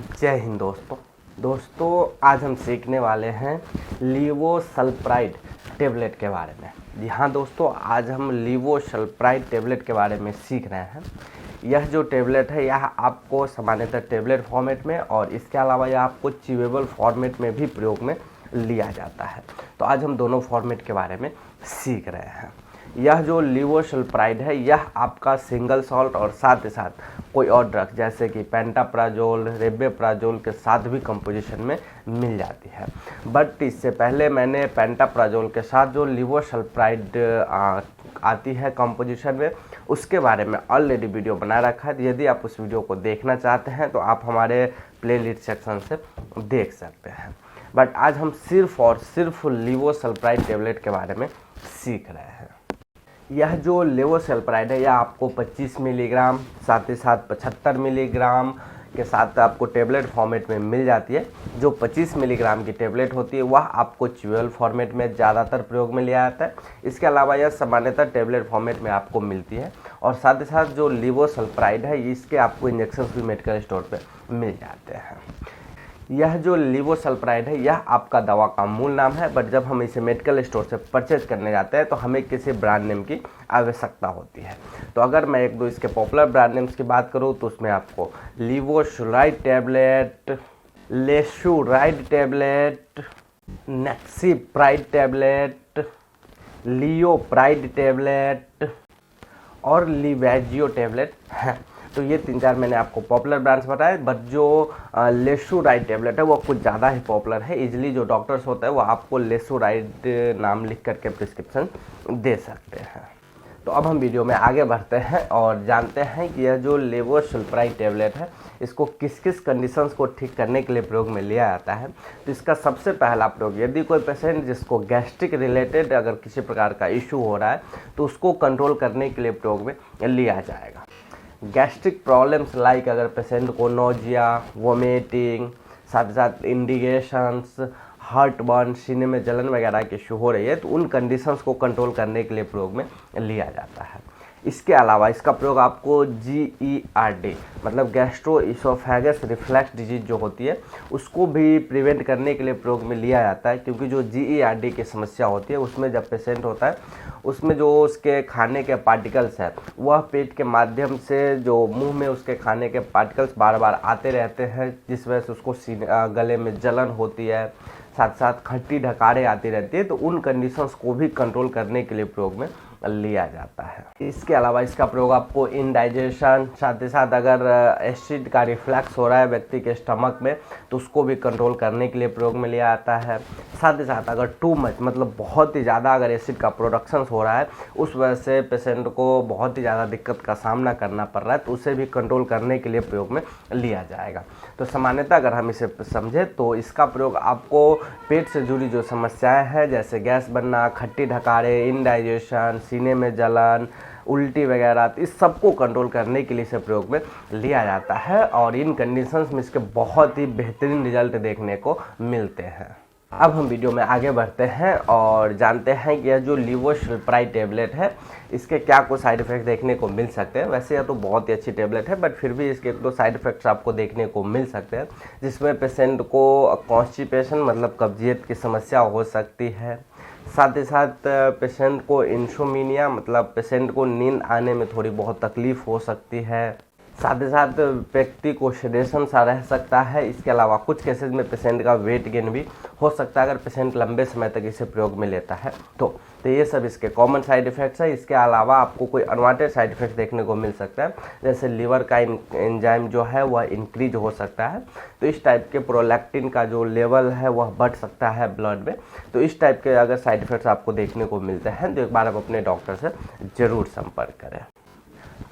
जय हिंद दोस्तों आज हम सीखने वाले हैं लीवोसल्प्राइड टेबलेट के बारे में। जी हाँ दोस्तों, आज हम लीवोसल्प्राइड टेबलेट के बारे में सीख रहे हैं। यह जो टेबलेट है यह आपको सामान्यतः टेबलेट फॉर्मेट में और इसके अलावा यह आपको च्यूएबल फॉर्मेट में भी प्रयोग में लिया जाता है। तो आज हम दोनों फॉर्मेट के बारे में सीख रहे हैं। यह जो लीवोसल्प्राइड है यह आपका सिंगल सॉल्ट और साथ ही साथ कोई और ड्रग जैसे कि पेंटाप्राजोल, रेबेप्राजोल के साथ भी कंपोजिशन में मिल जाती है। बट इससे पहले मैंने पेंटाप्राजोल के साथ जो लीवोसल्प्राइड आती है कंपोजिशन में, उसके बारे में ऑलरेडी वीडियो बना रखा है। यदि आप उस वीडियो को देखना चाहते हैं तो आप हमारे प्लेलिस्ट सेक्शन से देख सकते हैं। बट आज हम सिर्फ और सिर्फ लीवोसल्प्राइड टेबलेट के बारे में सीख रहे हैं। यह जो लीवोसल्प्राइड है यह आपको 25 मिलीग्राम साथ ही साथ 75 मिलीग्राम के साथ आपको टेबलेट फॉर्मेट में मिल जाती है। जो 25 मिलीग्राम की टेबलेट होती है वह आपको च्यूएबल फॉर्मेट में ज़्यादातर प्रयोग में लिया जाता है। इसके अलावा यह सामान्यतः टेबलेट फॉर्मेट में आपको मिलती है। और साथ ही साथ जो लीवोसल्प्राइड है इसके आपको इंजेक्शन भी मेडिकल स्टोर पर मिल जाते हैं। यह जो लीवोसल्प्राइड है यह आपका दवा का मूल नाम है, बट जब हम इसे मेडिकल स्टोर से परचेज करने जाते हैं तो हमें किसी ब्रांड नेम की आवश्यकता होती है। तो अगर मैं एक दो इसके पॉपुलर ब्रांड नेम्स की बात करूं तो उसमें आपको लीवोसुराइड टैबलेट, लेशुराइड टैबलेट, नेक्सीप्राइड टैबलेट, लियोप्राइड टैबलेट और लिवैजियो टैबलेट है। तो ये 3-4 मैंने आपको पॉपुलर ब्रांड्स बताए। बट जो लेशुराइड टैबलेट है वो कुछ ज़्यादा ही पॉपुलर है। इजीली जो डॉक्टर्स होते हैं वो आपको लेशुराइड नाम लिख करके प्रिस्क्रिप्शन दे सकते हैं। तो अब हम वीडियो में आगे बढ़ते हैं और जानते हैं कि यह जो लीवोसल्प्राइड टैबलेट है इसको किस किस कंडीशंस को ठीक करने के लिए प्रयोग में लिया जाता है। तो इसका सबसे पहला प्रयोग, यदि कोई पेशेंट जिसको गैस्ट्रिक रिलेटेड अगर किसी प्रकार का इशू हो रहा है तो उसको कंट्रोल करने के लिए प्रयोग में लिया जाएगा। गैस्ट्रिक प्रॉब्लम्स लाइक अगर पेशेंट को नोजिया, वोमिटिंग, साथ ही साथ इंडिगेशंस, हार्ट बर्न, सीने में जलन वगैरह की इशू हो रही है तो उन कंडीशंस को कंट्रोल करने के लिए प्रयोग में लिया जाता है। इसके अलावा इसका प्रयोग आपको GERD मतलब गैस्ट्रो इसोफेगस रिफ्लक्स डिजीज जो होती है उसको भी प्रिवेंट करने के लिए प्रयोग में लिया जाता है। क्योंकि जो GERD की समस्या होती है उसमें जब पेशेंट होता है उसमें जो उसके खाने के पार्टिकल्स है वह पेट के माध्यम से जो मुंह में उसके खाने के पार्टिकल्स बार बार आते रहते हैं, जिस वजह से उसको गले में जलन होती है, साथ साथ खट्टी ढकारें आती रहती है। तो उन कंडीशंस को भी कंट्रोल करने के लिए प्रयोग में लिया जाता है। इसके अलावा इसका प्रयोग आपको इंडाइजेशन, साथ ही साथ अगर एसिड का रिफ्लक्स हो रहा है व्यक्ति के स्टमक में तो उसको भी कंट्रोल करने के लिए प्रयोग में लिया जाता है। साथ ही साथ अगर टू मच मतलब बहुत ही ज़्यादा अगर एसिड का प्रोडक्शन हो रहा है उस वजह से पेशेंट को बहुत ही ज़्यादा दिक्कत का सामना करना पड़ रहा है तो उसे भी कंट्रोल करने के लिए प्रयोग में लिया जाएगा। तो सामान्यतः अगर हम इसे समझें तो इसका प्रयोग आपको पेट से जुड़ी जो समस्याएं हैं जैसे गैस बनना, खट्टी ढकारे, इंडाइजेशन, सीने में जलन, उल्टी वगैरह, इस सब को कंट्रोल करने के लिए इसे प्रयोग में लिया जाता है। और इन कंडीशंस में इसके बहुत ही बेहतरीन रिजल्ट देखने को मिलते हैं। अब हम वीडियो में आगे बढ़ते हैं और जानते हैं कि यह जो लीवोसल्प्राइड टैबलेट है इसके क्या कुछ साइड इफ़ेक्ट देखने को मिल सकते हैं। वैसे यह तो बहुत ही अच्छी टैबलेट है बट फिर भी इसके एक दो साइड इफ़ेक्ट्स आपको देखने को मिल सकते हैं, जिसमें पेशेंट को कॉन्स्टिपेशन मतलब कब्जियत की समस्या हो सकती है। साथ ही साथ पेशेंट को इंसोम्निया मतलब पेशेंट को नींद आने में थोड़ी बहुत तकलीफ़ हो सकती है। साथ ही साथ व्यक्ति को सेडेशन सा रह सकता है। इसके अलावा कुछ केसेस में पेशेंट का वेट गेन भी हो सकता है अगर पेशेंट लंबे समय तक इसे प्रयोग में लेता है तो ये सब इसके कॉमन साइड इफ़ेक्ट्स है। इसके अलावा आपको कोई अनवांटेड साइड इफ़ेक्ट देखने को मिल सकता है, जैसे लीवर का एंजाइम जो है वह इंक्रीज हो सकता है। तो इस टाइप के प्रोलैक्टिन का जो लेवल है वह बढ़ सकता है ब्लड में। तो इस टाइप के अगर साइड इफ़ेक्ट्स आपको देखने को मिलते हैं तो एक बार आप अपने डॉक्टर से ज़रूर संपर्क करें।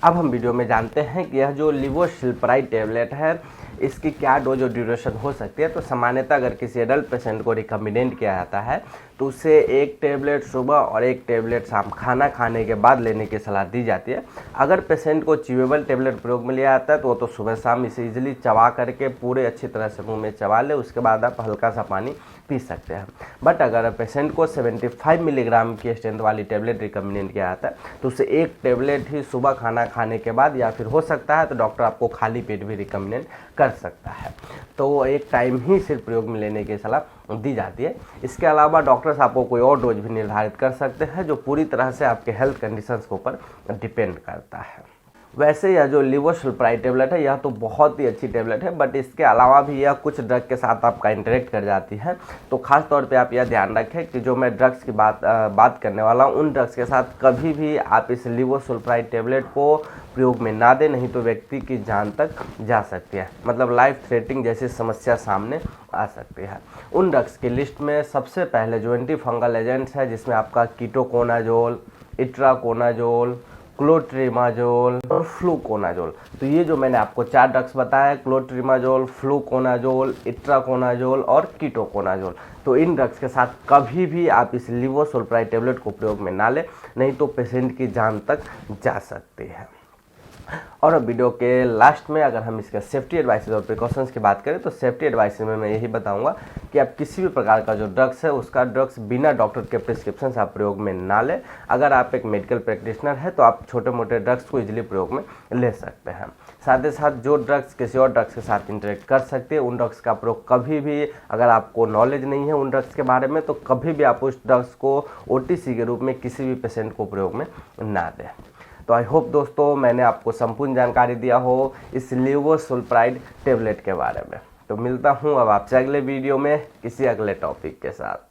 अब हम वीडियो में जानते हैं कि यह जो लीवोसल्प्राइड टैबलेट है इसकी क्या डोज और ड्यूरेशन हो सकती है। तो सामान्यतः अगर किसी एडल्ट पेशेंट को रिकमेंडेड किया जाता है तो उसे एक टेबलेट सुबह और एक टेबलेट शाम खाना खाने के बाद लेने की सलाह दी जाती है। अगर पेशेंट को च्यूएबल टेबलेट प्रयोग में लिया जाता है तो वो तो सुबह शाम इसे इजीली चबा करके पूरे अच्छी तरह से मुंह में चबा ले, उसके बाद आप हल्का सा पानी पी सकते हैं। बट अगर पेशेंट को 75 मिलीग्राम की स्ट्रेंथ वाली टेबलेट रिकमेंड किया जाता है तो उसे एक टेबलेट ही सुबह खाना खाने के बाद या फिर हो सकता है तो डॉक्टर आपको खाली पेट भी रिकमेंड कर सकता है। तो वो एक टाइम ही सिर्फ प्रयोग में लेने की सलाह दी जाती है। इसके अलावा डॉक्टर्स आपको कोई और डोज भी निर्धारित कर सकते हैं जो पूरी तरह से आपके हेल्थ कंडीशंस के ऊपर डिपेंड करता है। वैसे यह जो लिवोसल्प्राइड टेबलेट है यह तो बहुत ही अच्छी टेबलेट है, बट इसके अलावा भी यह कुछ ड्रग के साथ आपका इंटरेक्ट कर जाती है। तो खास तौर पे आप यह ध्यान रखें कि जो मैं ड्रग्स की बात करने वाला हूँ उन ड्रग्स के साथ कभी भी आप इस लिवोसल्प्राइड टेबलेट को प्रयोग में ना दें, नहीं तो व्यक्ति की जान तक जा सकती है, मतलब लाइफ थ्रेटनिंग जैसी समस्या सामने आ सकती है। उन ड्रग्स की लिस्ट में सबसे पहले जो एंटी फंगल एजेंट्स है जिसमें आपका कीटोकोनाजोल, इट्राकोनाजोल, क्लोट्रिमाजोल और फ्लूकोनाजोल, तो ये जो मैंने आपको 4 ड्रग्स बताया, क्लोट्रिमाजोल, फ्लूकोनाजोल, इट्राकोनाजोल और कीटोकोनाजोल, तो इन ड्रग्स के साथ कभी भी आप इस लिवोसल्प्राइड टेबलेट को प्रयोग में ना लें, नहीं तो पेशेंट की जान तक जा सकती है। और अब वीडियो के लास्ट में अगर हम इसके सेफ्टी एडवाइसेज और प्रिकॉशंस की बात करें तो सेफ्टी एडवाइस में मैं यही बताऊंगा कि आप किसी भी प्रकार का जो ड्रग्स है उसका ड्रग्स बिना डॉक्टर के प्रिस्क्रिप्शन से आप प्रयोग में ना लें। अगर आप एक मेडिकल प्रैक्टिशनर है तो आप छोटे मोटे ड्रग्स को इजीली प्रयोग में ले सकते हैं। साथ ही साथ जो ड्रग्स किसी और ड्रग्स के साथ इंटरेक्ट कर सकते हैं उन ड्रग्स का प्रयोग कभी भी, अगर आपको नॉलेज नहीं है उन ड्रग्स के बारे में, तो कभी भी आप उस ड्रग्स को OTC के रूप में किसी भी पेशेंट को प्रयोग में ना दें। तो आई होप दोस्तों मैंने आपको संपूर्ण जानकारी दिया हो इस लिवोसल्प्राइड टेबलेट के बारे में। तो मिलता हूँ अब आपसे अगले वीडियो में किसी अगले टॉपिक के साथ।